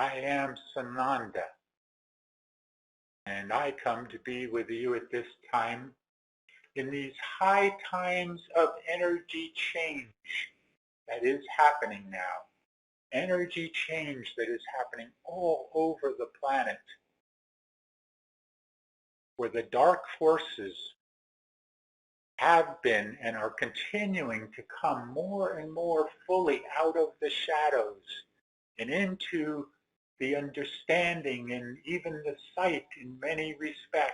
I am Sananda, and I come to be with you at this time in these high times of energy change that is happening now. Energy change that is happening all over the planet, where the dark forces have been and are continuing to come more and more fully out of the shadows and into the understanding and even the sight in many respects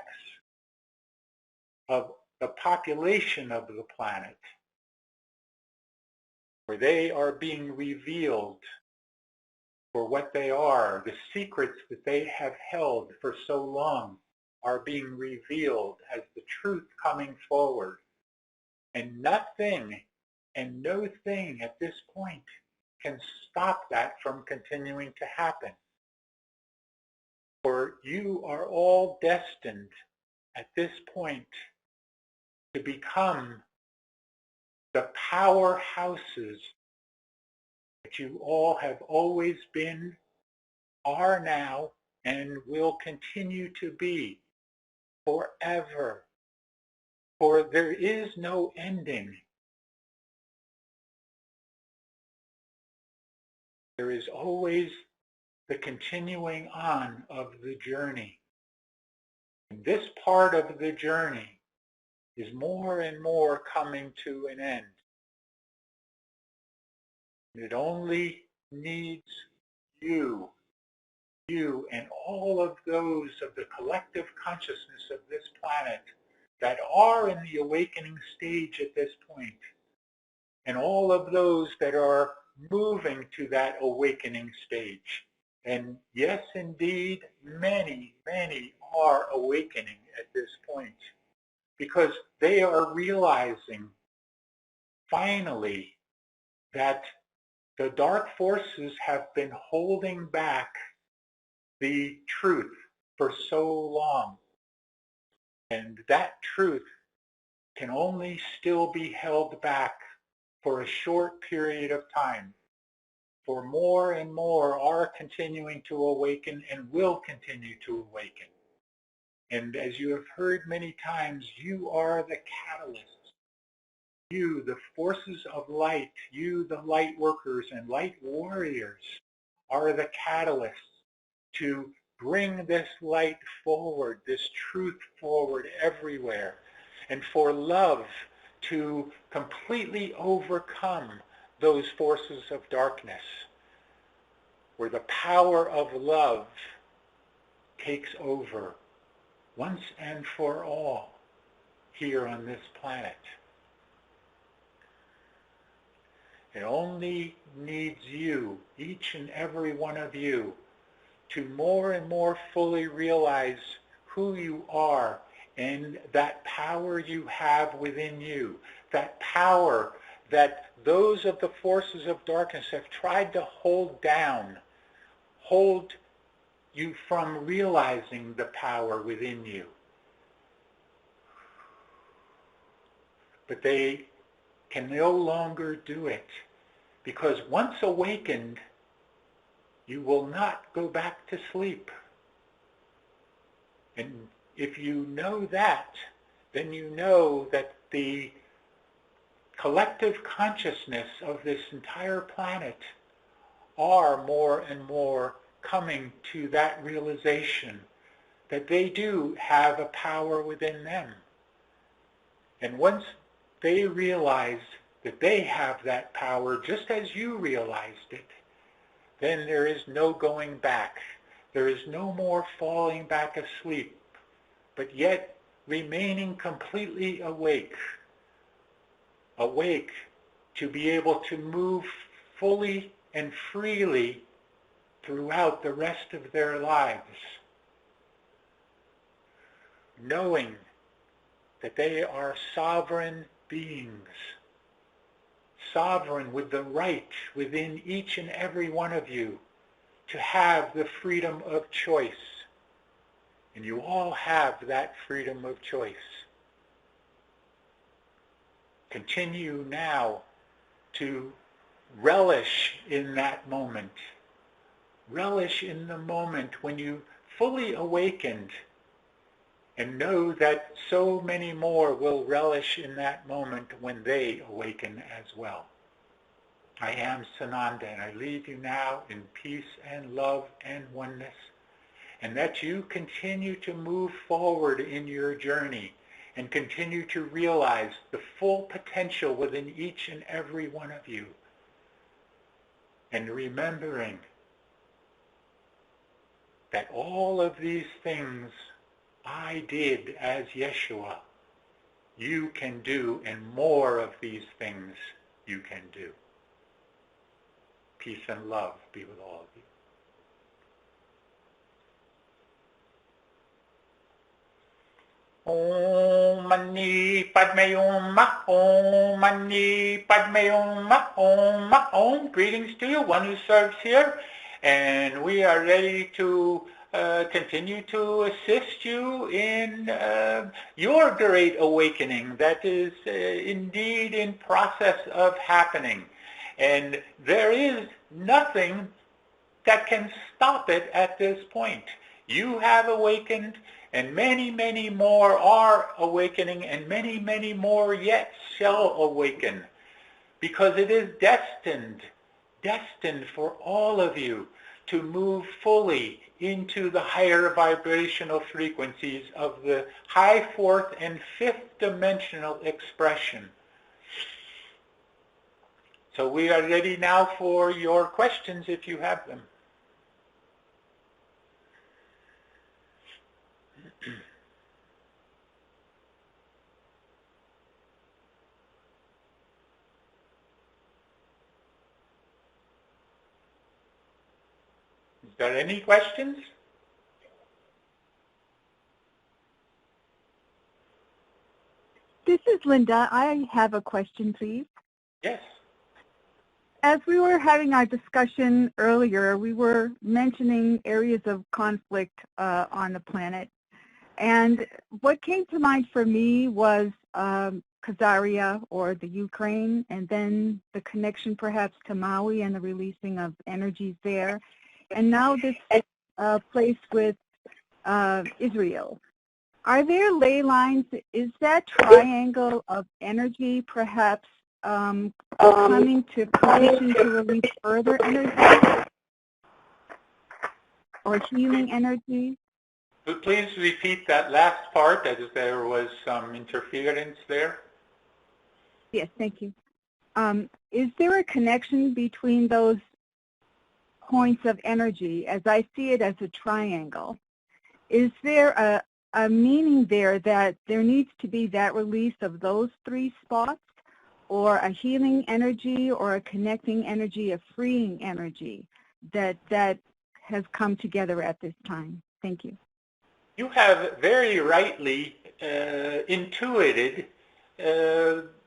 of the population of the planet, where they are being revealed for what they are. The secrets that they have held for so long are being revealed as the truth coming forward. And nothing and no thing at this point can stop that from continuing to happen. For you are all destined at this point to become the powerhouses that you all have always been, are now, and will continue to be forever. For there is no ending. There is always the continuing on of the journey. And this part of the journey is more and more coming to an end. It only needs you and all of those of the collective consciousness of this planet that are in the awakening stage at this point, and all of those that are moving to that awakening stage. And yes, indeed, many are awakening at this point, because they are realizing finally that the dark forces have been holding back the truth for so long. And that truth can only still be held back for a short period of time. For more and more are continuing to awaken and will continue to awaken. And as you have heard many times, you are the catalyst. You, the forces of light, you, the light workers and light warriors, are the catalysts to bring this light forward, this truth forward everywhere, and for love to completely overcome those forces of darkness, where the power of love takes over once and for all here on this planet. It only needs you, each and every one of you, to more and more fully realize who you are and that power you have within you, that power that those of the forces of darkness have tried to hold down, hold you from realizing the power within you. But they can no longer do it, because once awakened, you will not go back to sleep. And if you know that, then you know that the collective consciousness of this entire planet are more and more coming to that realization that they do have a power within them. And once they realize that they have that power just as you realized it, then there is no going back. There is no more falling back asleep, but yet remaining completely awake. Awake to be able to move fully and freely throughout the rest of their lives, knowing that they are sovereign beings, sovereign with the right within each and every one of you to have the freedom of choice. And you all have that freedom of choice. Continue now to relish in that moment Relish in the moment when you fully awakened, and know that so many more will relish in that moment when they awaken as well. I am Sananda, and I leave you now in peace and love and oneness, and that you continue to move forward in your journey and continue to realize the full potential within each and every one of you. And remembering that all of these things I did as Yeshua, you can do, and more of these things you can do. Peace and love be with all of you. Om Mani Padme Hum, Om Mani Padme Hum, Om, Om. Greetings to you, one who serves here. And we are ready to continue to assist you in your great awakening that is indeed in process of happening. And there is nothing that can stop it at this point. You have awakened, and many, many more are awakening, and many, many more yet shall awaken, because it is destined for all of you to move fully into the higher vibrational frequencies of the high fourth and fifth dimensional expression. So we are ready now for your questions if you have them. Is there any questions? This is Linda. I have a question, please. Yes. As we were having our discussion earlier, we were mentioning areas of conflict on the planet. And what came to mind for me was Khazaria, or the Ukraine, and then the connection perhaps to Maui and the releasing of energies there. And now this place with Israel. Are there ley lines? Is that triangle of energy perhaps coming to fruition to release further energy or healing energy? Please repeat that last part, as there was some interference there. Yes, thank you. Is there a connection between those points of energy, as I see it as a triangle? Is there a meaning there that there needs to be that release of those three spots, or a healing energy, or a connecting energy, a freeing energy that has come together at this time? Thank you. You have very rightly intuited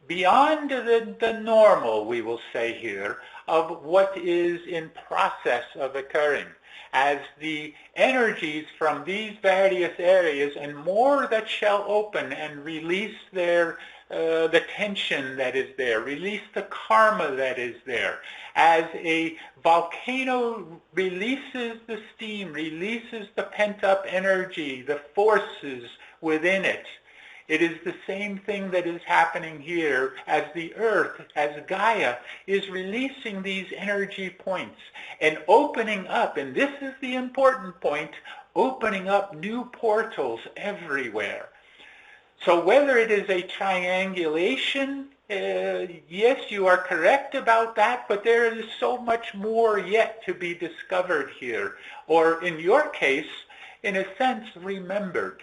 beyond the normal, we will say here, of what is in process of occurring, as the energies from these various areas and more that shall open and release their the tension that is there, release the karma that is there. As a volcano releases the steam, releases the pent-up energy, the forces within it, it is the same thing that is happening here as the earth, as Gaia, is releasing these energy points and opening up, and this is the important point, opening up new portals everywhere. So whether it is a triangulation, yes, you are correct about that, but there is so much more yet to be discovered here, or in your case, in a sense, remembered.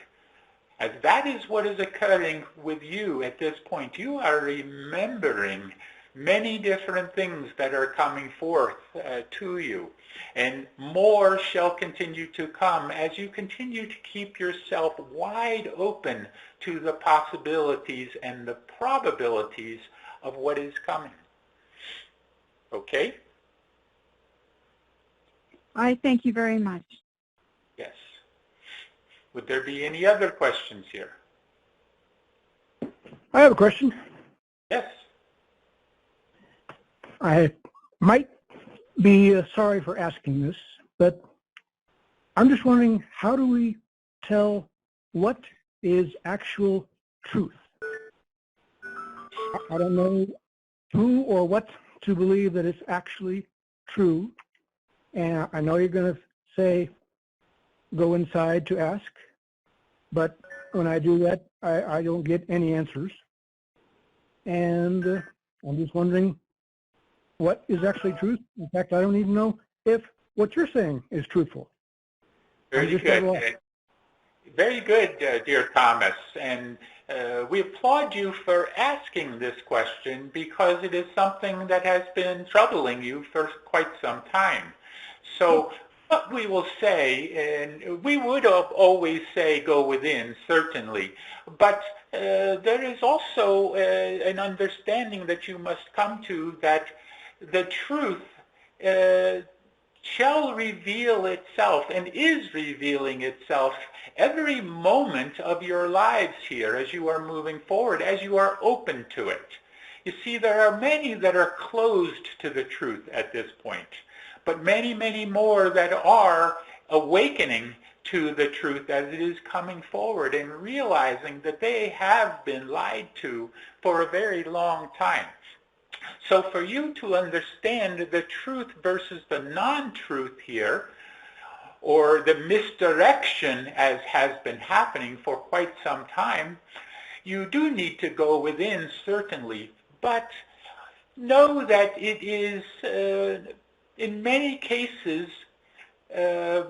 As that is what is occurring with you at this point. You are remembering many different things that are coming forth to you. And more shall continue to come as you continue to keep yourself wide open to the possibilities and the probabilities of what is coming. Okay? I thank you very much. Yes. Would there be any other questions here? I have a question. Yes. I might be sorry for asking this, But I'm just wondering, how do we tell what is actual truth? I don't know who or what to believe that it's actually true. And I know you're going to say, go inside to ask, but when I do that, I don't get any answers. And I'm just wondering what is actually truth. In fact, I don't even know if what you're saying is truthful. Very good. Very good, dear Thomas. And we applaud you for asking this question because it is something that has been troubling you for quite some time. So what we will say, and we would always say go within, certainly, but there is also an understanding that you must come to that the truth shall reveal itself and is revealing itself every moment of your lives here as you are moving forward, as you are open to it. You see, there are many that are closed to the truth at this point, but many, many more that are awakening to the truth as it is coming forward and realizing that they have been lied to for a very long time. So for you to understand the truth versus the non-truth here, or the misdirection as has been happening for quite some time, you do need to go within, certainly, but know that it is, in many cases,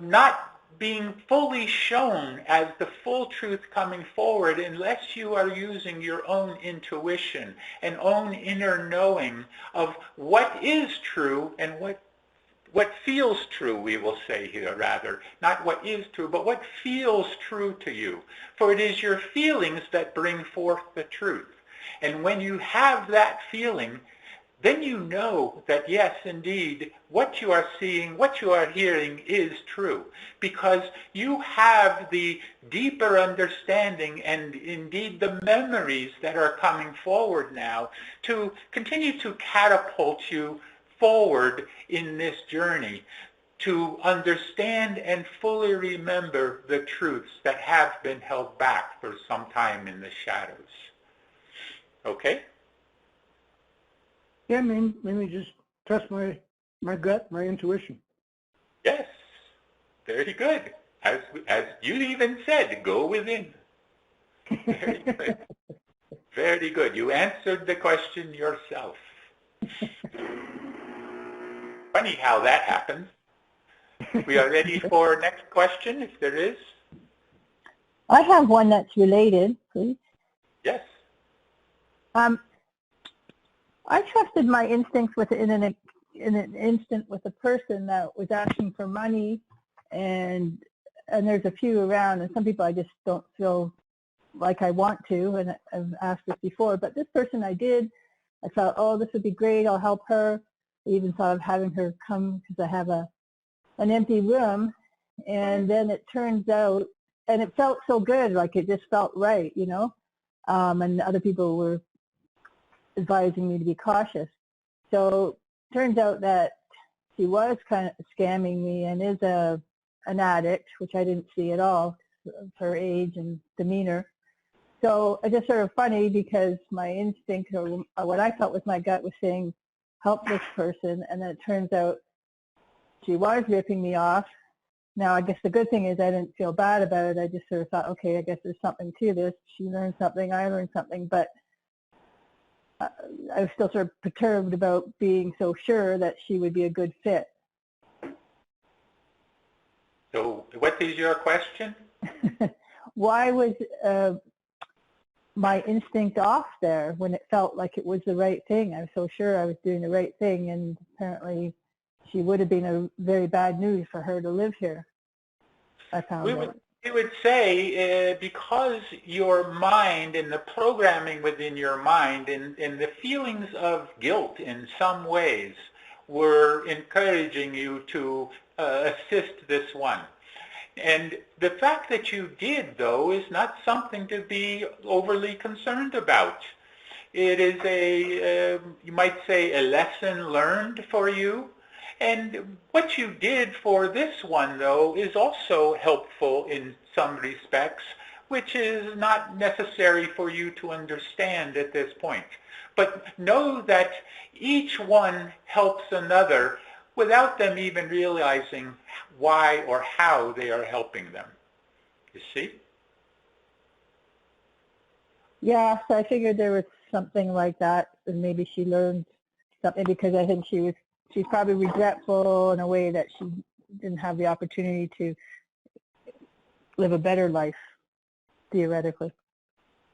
not being fully shown as the full truth coming forward unless you are using your own intuition and own inner knowing of what is true and what feels true, we will say here, rather. Not what is true, but what feels true to you. For it is your feelings that bring forth the truth. And when you have that feeling, then you know that, yes, indeed, what you are seeing, what you are hearing is true, because you have the deeper understanding and indeed the memories that are coming forward now to continue to catapult you forward in this journey, to understand and fully remember the truths that have been held back for some time in the shadows. Okay? Yeah, maybe just trust my gut, my intuition. Yes, very good. As you even said, go within. Very good. Very good. You answered the question yourself. Funny how that happens. We are ready for next question, if there is. I have one that's related, please. Yes. I trusted my instincts in an instant with a person that was asking for money, and there's a few around, and some people I just don't feel like I want to, and I've asked this before, but this person I did. I thought, oh, this would be great, I'll help her. I even thought of having her come because I have an empty room, and then it turns out, and it felt so good, like it just felt right, you know, and other people were advising me to be cautious. So turns out that she was kind of scamming me and is an addict, which I didn't see at all, her age and demeanor. So it's just sort of funny because my instinct, or what I felt was my gut, was saying, help this person, and then it turns out she was ripping me off. Now, I guess the good thing is I didn't feel bad about it. I just sort of thought, okay, I guess there's something to this. She learned something, I learned something, but I was still sort of perturbed about being so sure that she would be a good fit. So what is your question? Why was my instinct off there when it felt like it was the right thing? I was so sure I was doing the right thing, and apparently she would have been a very bad news for her to live here, I found out. We would say because your mind and the programming within your mind and the feelings of guilt in some ways were encouraging you to assist this one. And the fact that you did, though, is not something to be overly concerned about. It is you might say, a lesson learned for you. And what you did for this one, though, is also helpful in some respects, which is not necessary for you to understand at this point. But know that each one helps another without them even realizing why or how they are helping them. You see? Yeah, so I figured there was something like that, and maybe she learned something, because I think she's probably regretful in a way that she didn't have the opportunity to live a better life, theoretically.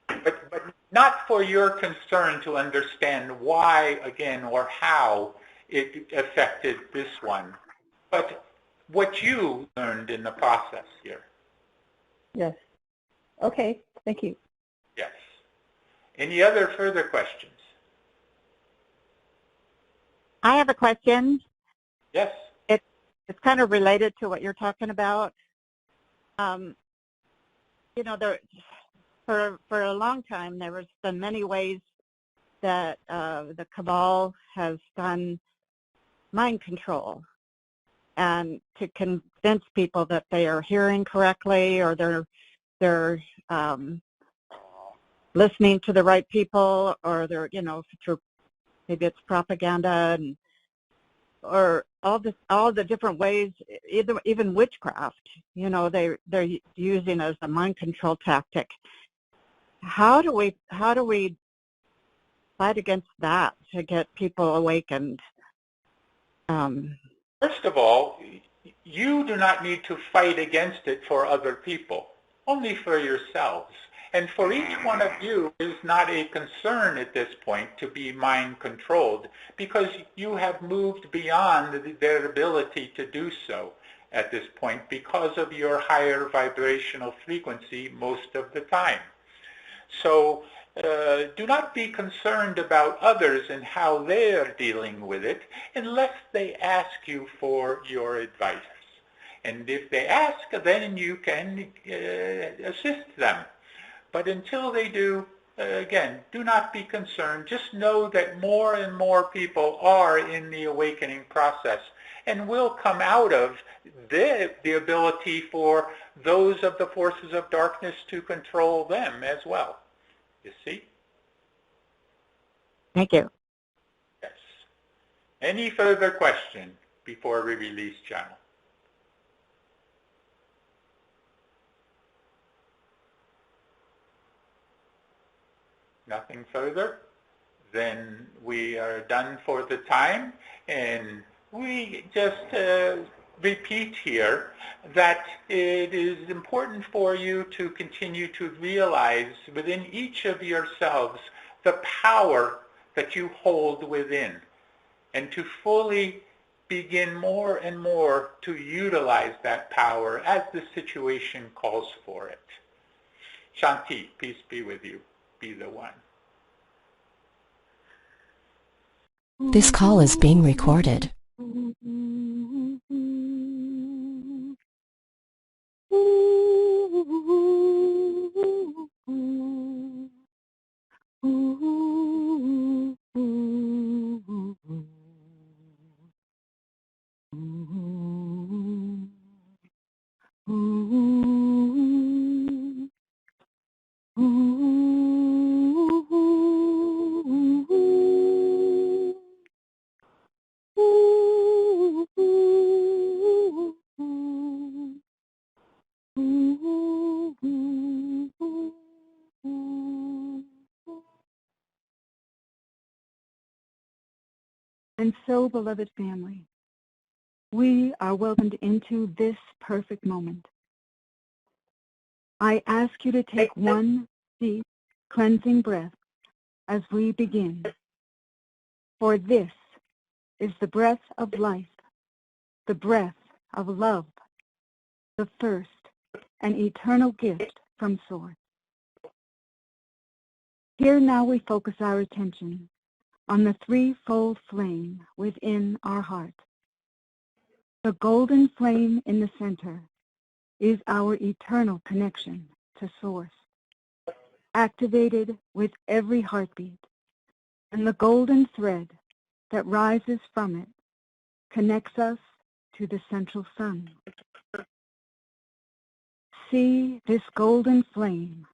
But not for your concern to understand why, again, or how it affected this one, but what you learned in the process here. Yes. Okay, thank you. Yes. Any other further questions? I have a question. Yes. It's kind of related to what you're talking about. You know, for a long time, there has been many ways that the cabal has done mind control, and to convince people that they are hearing correctly, or they're listening to the right people, or they're, you know, through maybe it's propaganda, and or all the different ways, even witchcraft, you know, they're using as a mind control tactic. How do we fight against that to get people awakened? First of all, you do not need to fight against it for other people, only for yourselves. And for each one of you, it is not a concern at this point to be mind controlled, because you have moved beyond their ability to do so at this point because of your higher vibrational frequency most of the time. So do not be concerned about others and how they are dealing with it unless they ask you for your advice. And if they ask, then you can assist them. But until they do, again, do not be concerned. Just know that more and more people are in the awakening process and will come out of the ability for those of the forces of darkness to control them as well. You see? Thank you. Yes. Any further question before we release channel? Nothing further? Then we are done for the time, and we just repeat here that it is important for you to continue to realize within each of yourselves the power that you hold within, and to fully begin more and more to utilize that power as the situation calls for it. Shanti, peace be with you. Be the one. This call is being recorded. And so, beloved family, we are welcomed into this perfect moment. I ask you to take one deep, cleansing breath as we begin. For this is the breath of life, the breath of love, the first and eternal gift from Source. Here now we focus our attention on the threefold flame within our heart. The golden flame in the center is our eternal connection to Source, activated with every heartbeat, and the golden thread that rises from it connects us to the central sun. See this golden flame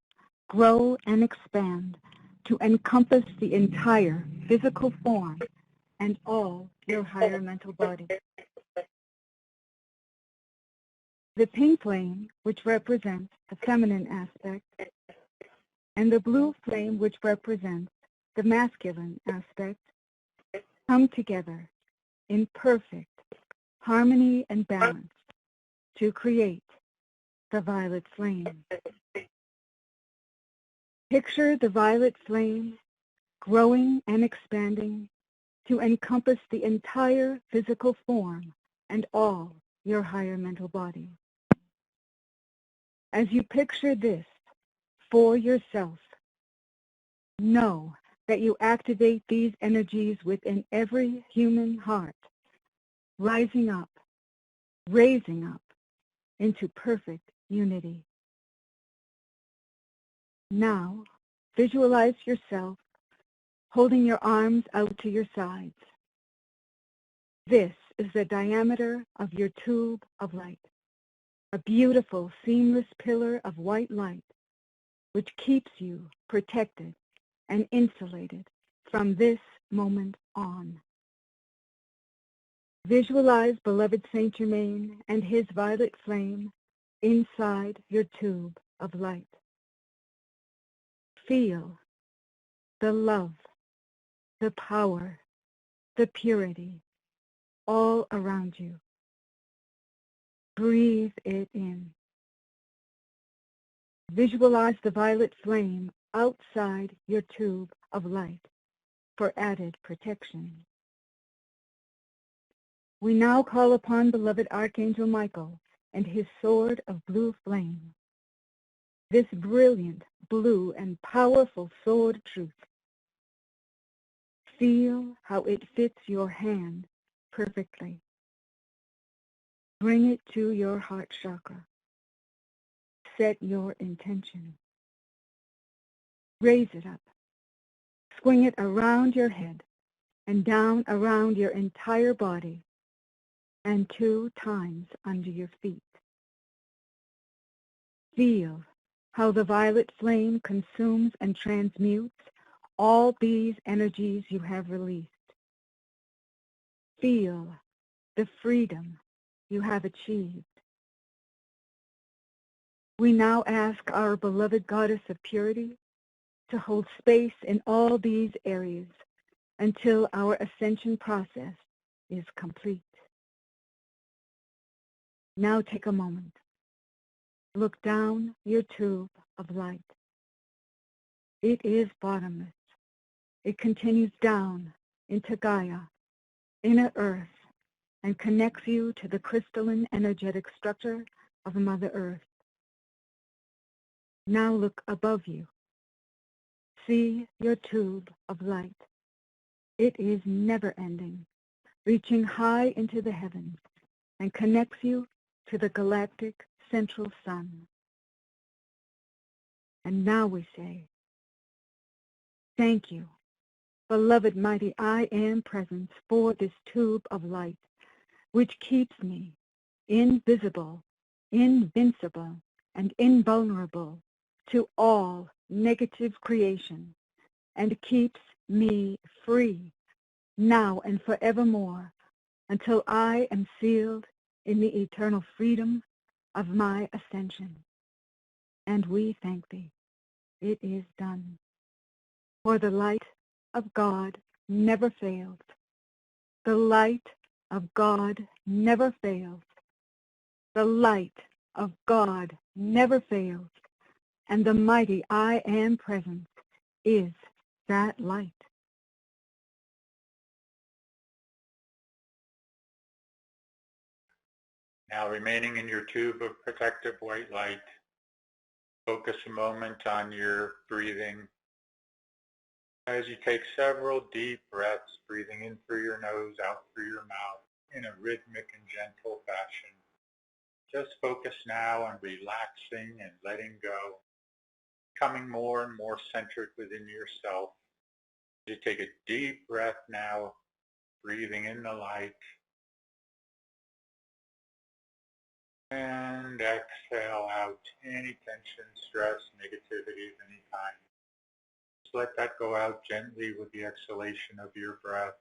grow and expand to encompass the entire physical form and all your higher mental body. The pink flame, which represents the feminine aspect, and the blue flame, which represents the masculine aspect, come together in perfect harmony and balance to create the violet flame. Picture the violet flame growing and expanding to encompass the entire physical form and all your higher mental body. As you picture this for yourself, know that you activate these energies within every human heart, rising up, raising up into perfect unity. Now, visualize yourself holding your arms out to your sides. This is the diameter of your tube of light, a beautiful, seamless pillar of white light which keeps you protected and insulated from this moment on. Visualize beloved Saint Germain and his violet flame inside your tube of light. Feel the love, the power, the purity all around you. Breathe it in. Visualize the violet flame outside your tube of light for added protection. We now call upon beloved Archangel Michael and his sword of blue flame. This brilliant, blue, and powerful sword of truth. Feel how it fits your hand perfectly. Bring it to your heart chakra. Set your intention. Raise it up. Swing it around your head and down around your entire body and 2 times under your feet. Feel how the violet flame consumes and transmutes all these energies you have released. Feel the freedom you have achieved. We now ask our beloved Goddess of Purity to hold space in all these areas until our ascension process is complete. Now take a moment. Look down your tube of light. It is bottomless. It continues down into Gaia, inner Earth, and connects you to the crystalline energetic structure of Mother Earth. Now look above you. See your tube of light. It is never-ending, reaching high into the heavens, and connects you to the galactic central sun. And now we say, thank you, beloved mighty I Am Presence, for this tube of light, which keeps me invisible, invincible, and invulnerable to all negative creation, and keeps me free now and forevermore until I am sealed in the eternal freedom of my ascension. And we thank thee. It is done. For the light of God never fails. The light of God never fails. The light of God never fails. And the mighty I Am Presence is that light. Now remaining in your tube of protective white light, focus a moment on your breathing as you take several deep breaths, breathing in through your nose, out through your mouth in a rhythmic and gentle fashion. Just focus now on relaxing and letting go, becoming more and more centered within yourself. You take a deep breath now, breathing in the light, And exhale out any tension, stress, negativity of any kind. Just let that go out gently with the exhalation of your breath.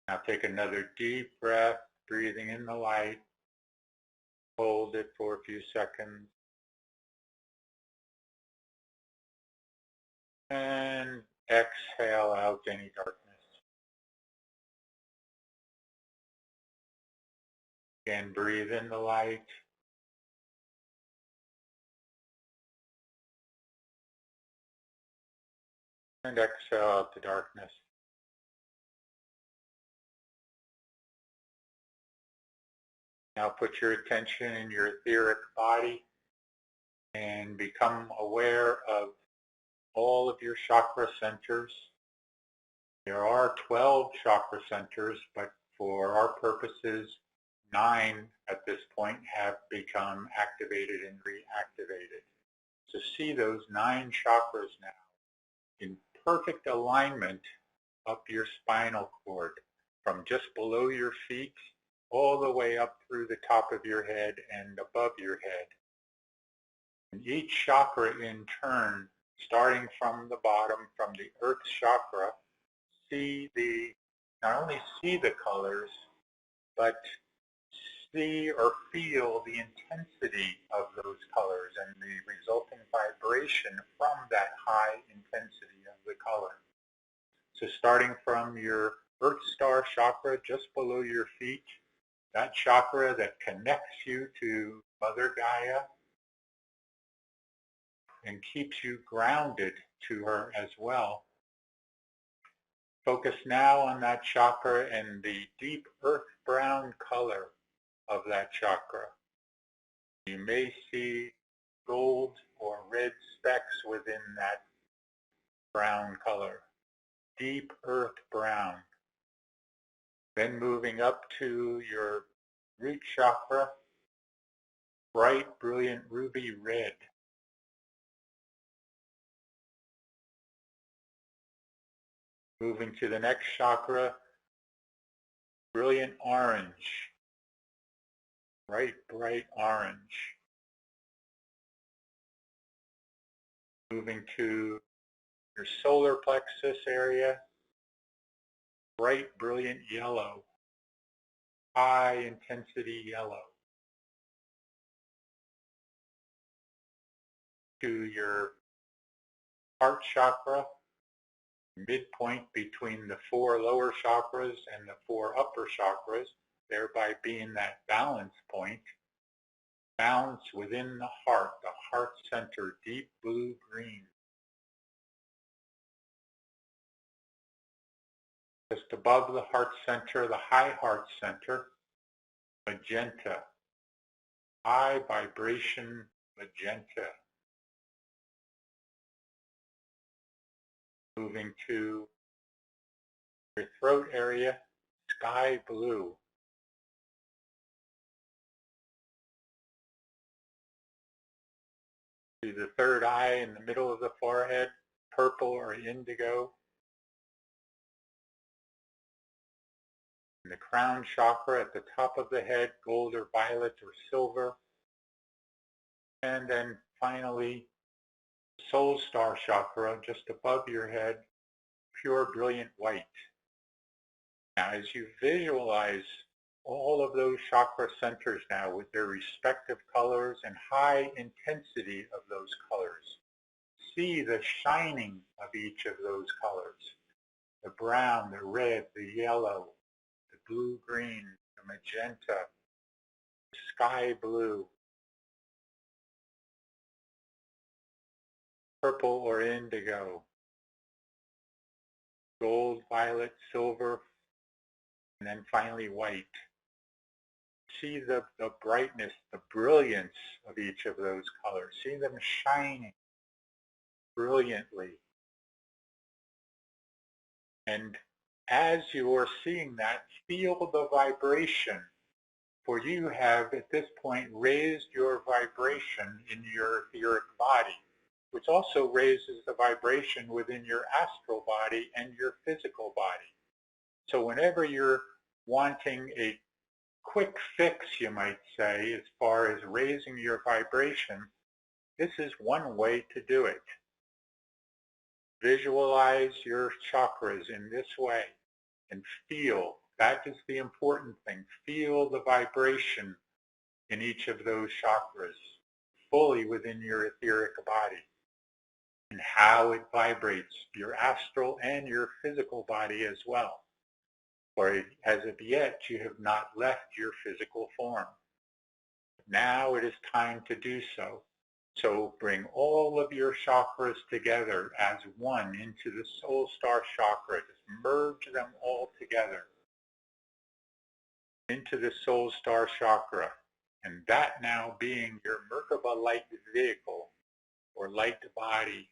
Now take another deep breath, breathing in the light. Hold it for a few seconds. And exhale out any darkness. Again, breathe in the light. And exhale out the darkness. Now put your attention in your etheric body and become aware of all of your chakra centers. There are 12 chakra centers, but for our purposes, 9 at this point have become activated and reactivated. So see those 9 chakras now in perfect alignment up your spinal cord, from just below your feet all the way up through the top of your head and above your head. And each chakra in turn, starting from the bottom, from the earth chakra, not only see the colors, but see or feel the intensity of those colors and the resulting vibration from that high intensity of the color. So starting from your Earth Star chakra just below your feet, that chakra that connects you to Mother Gaia and keeps you grounded to her as well. Focus now on that chakra and the deep earth brown color of that chakra. You may see gold or red specks within that brown color, deep earth brown. Then moving up to your root chakra, bright, brilliant ruby red. Moving to the next chakra, brilliant orange, bright orange. Moving to your solar plexus area, bright, brilliant yellow, high intensity yellow. To your heart chakra, midpoint between the 4 lower chakras and the 4 upper chakras, thereby being that balance point. Balance within the heart center, deep blue green. Just above the heart center, the high heart center, magenta, high vibration magenta. Moving to your throat area, sky blue. To the third eye in the middle of the forehead, purple or indigo. In the crown chakra at the top of the head, gold or violet or silver. And then finally, soul star chakra just above your head, pure brilliant white. Now as you visualize all of those chakra centers now with their respective colors and high intensity of those colors, see the shining of each of those colors. The brown, the red, the yellow, the blue-green, the magenta, the sky blue, purple or indigo, gold, violet, silver, and then finally white. See the brightness, the brilliance of each of those colors. See them shining brilliantly. And as you are seeing that, feel the vibration. For you have at this point raised your vibration in your etheric body, which also raises the vibration within your astral body and your physical body. So whenever you're wanting a quick fix, you might say, as far as raising your vibration, this is one way to do it. Visualize your chakras in this way and feel. That is the important thing. Feel the vibration in each of those chakras fully within your etheric body and how it vibrates your astral and your physical body as well. For as of yet, you have not left your physical form. Now it is time to do so. So bring all of your chakras together as one into the soul star chakra. Just merge them all together into the soul star chakra. And that now being your Merkaba light vehicle or light body,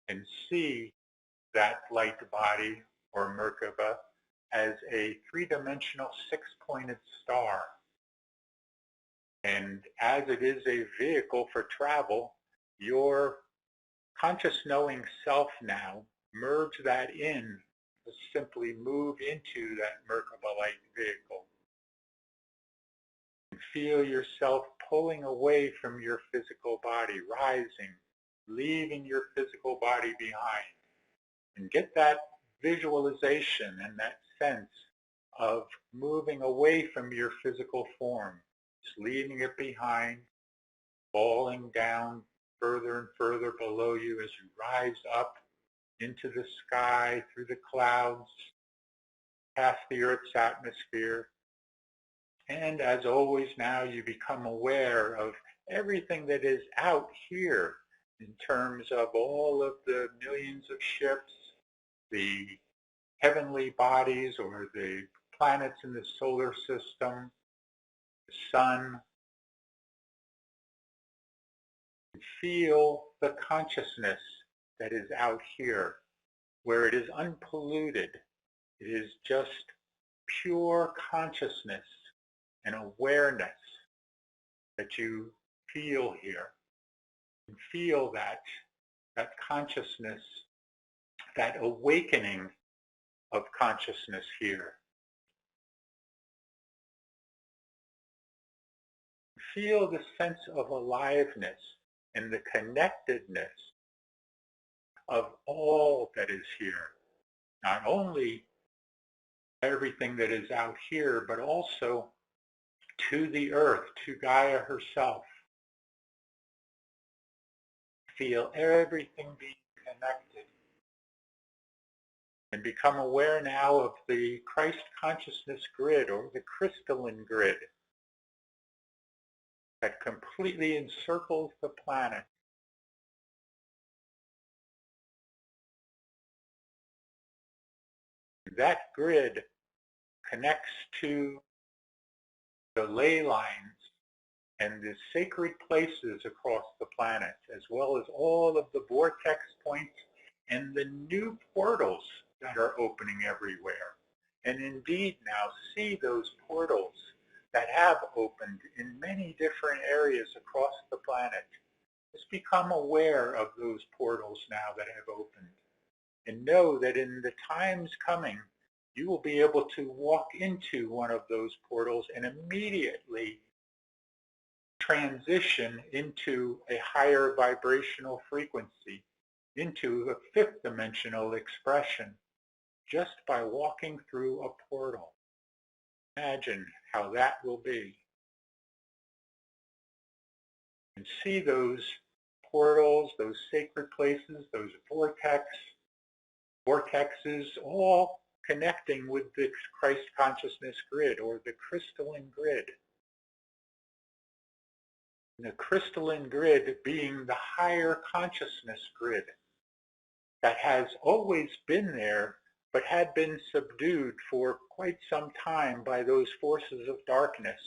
and see that light body or Merkaba as a three-dimensional six-pointed star. And as it is a vehicle for travel, your conscious knowing self now, merge that in, to simply move into that Merkaba light vehicle. And feel yourself pulling away from your physical body, rising, leaving your physical body behind. And get that visualization and that sense of moving away from your physical form, just leaving it behind, falling down further and further below you as you rise up into the sky, through the clouds, past the Earth's atmosphere. And as always now you become aware of everything that is out here in terms of all of the millions of ships, the heavenly bodies or the planets in the solar system, the sun. Feel the consciousness that is out here, where it is unpolluted. It is just pure consciousness and awareness that you feel here. And feel that consciousness, that awakening of consciousness here. Feel the sense of aliveness and the connectedness of all that is here. Not only everything that is out here, but also to the earth, to Gaia herself. Feel everything being connected. And become aware now of the Christ consciousness grid or the crystalline grid that completely encircles the planet. That grid connects to the ley lines and the sacred places across the planet, as well as all of the vortex points and the new portals that are opening everywhere. And indeed now see those portals that have opened in many different areas across the planet. Just become aware of those portals now that have opened. And know that in the times coming, you will be able to walk into one of those portals and immediately transition into a higher vibrational frequency, into a fifth dimensional expression, just by walking through a portal. Imagine how that will be. And see those portals, those sacred places, those vortexes, all connecting with the Christ consciousness grid or the crystalline grid. And the crystalline grid being the higher consciousness grid that has always been there but had been subdued for quite some time by those forces of darkness,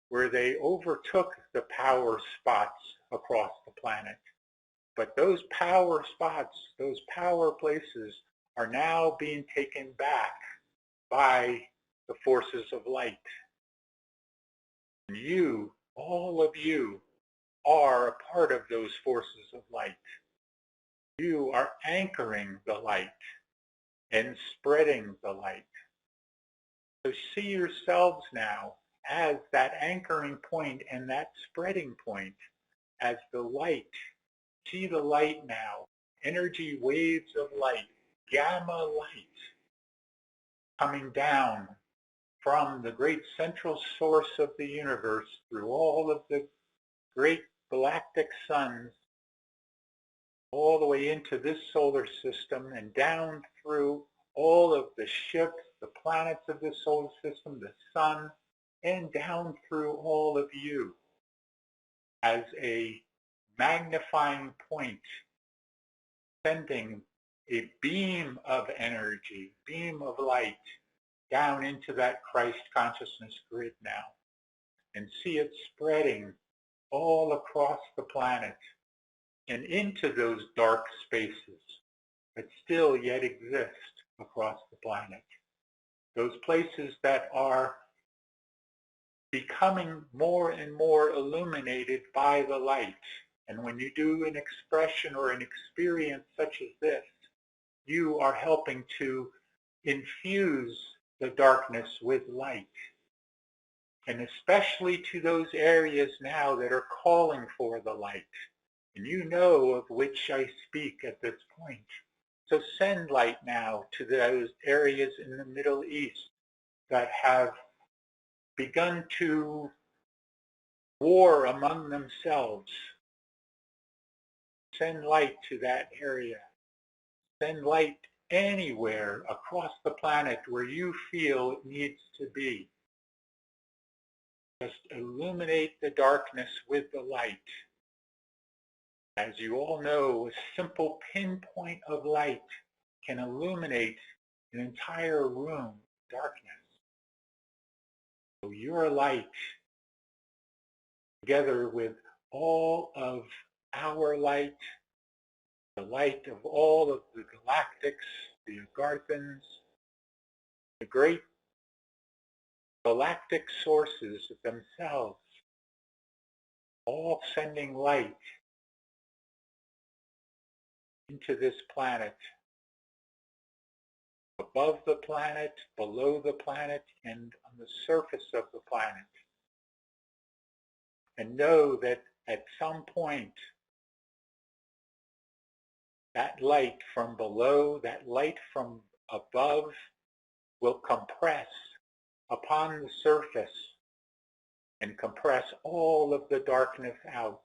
where they overtook the power spots across the planet. But those power spots, those power places, are now being taken back by the forces of light. And you, all of you, are a part of those forces of light. You are anchoring the light and spreading the light. So see yourselves now as that anchoring point and that spreading point, as the light. See the light now, energy waves of light, gamma light, coming down from the great central source of the universe through all of the great galactic suns, all the way into this solar system and down through all of the ships, the planets of the solar system, the sun, and down through all of you as a magnifying point, sending a beam of energy, beam of light down into that Christ consciousness grid now, and see it spreading all across the planet and into those dark spaces that still yet exist across the planet. Those places that are becoming more and more illuminated by the light. And when you do an expression or an experience such as this, you are helping to infuse the darkness with light. And especially to those areas now that are calling for the light. And you know of which I speak at this point. So send light now to those areas in the Middle East that have begun to war among themselves. Send light to that area. Send light anywhere across the planet where you feel it needs to be. Just illuminate the darkness with the light. As you all know, a simple pinpoint of light can illuminate an entire room of darkness. So your light, together with all of our light, the light of all of the galactics, the Agarthans, the great galactic sources themselves, all sending light into this planet, above the planet, below the planet, and on the surface of the planet. And know that at some point, that light from below, that light from above will compress upon the surface and compress all of the darkness out.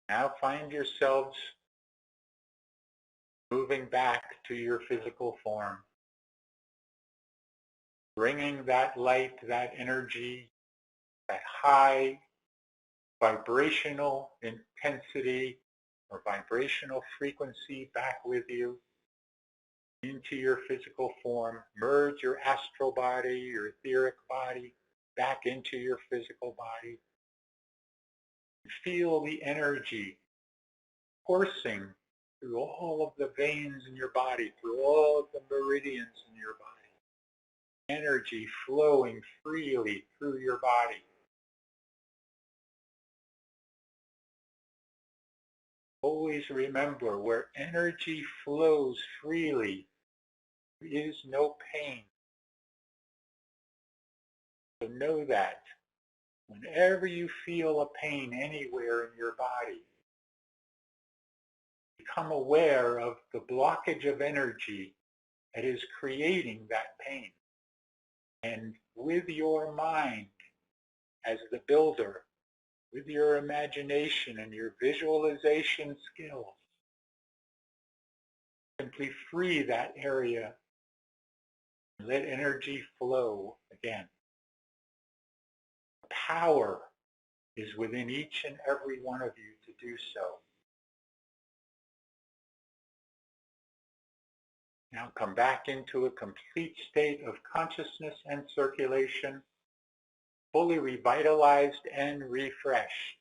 Now find yourselves moving back to your physical form, bringing that light, that energy, that high vibrational intensity or vibrational frequency back with you into your physical form. Merge your astral body, your etheric body back into your physical body. Feel the energy coursing through all of the veins in your body, through all of the meridians in your body. Energy flowing freely through your body. Always remember, where energy flows freely, there is no pain. So know that. Whenever you feel a pain anywhere in your body, become aware of the blockage of energy that is creating that pain. And with your mind as the builder, with your imagination and your visualization skills, simply free that area and let energy flow again. Power is within each and every one of you to do so. Now come back into a complete state of consciousness and circulation, fully revitalized and refreshed.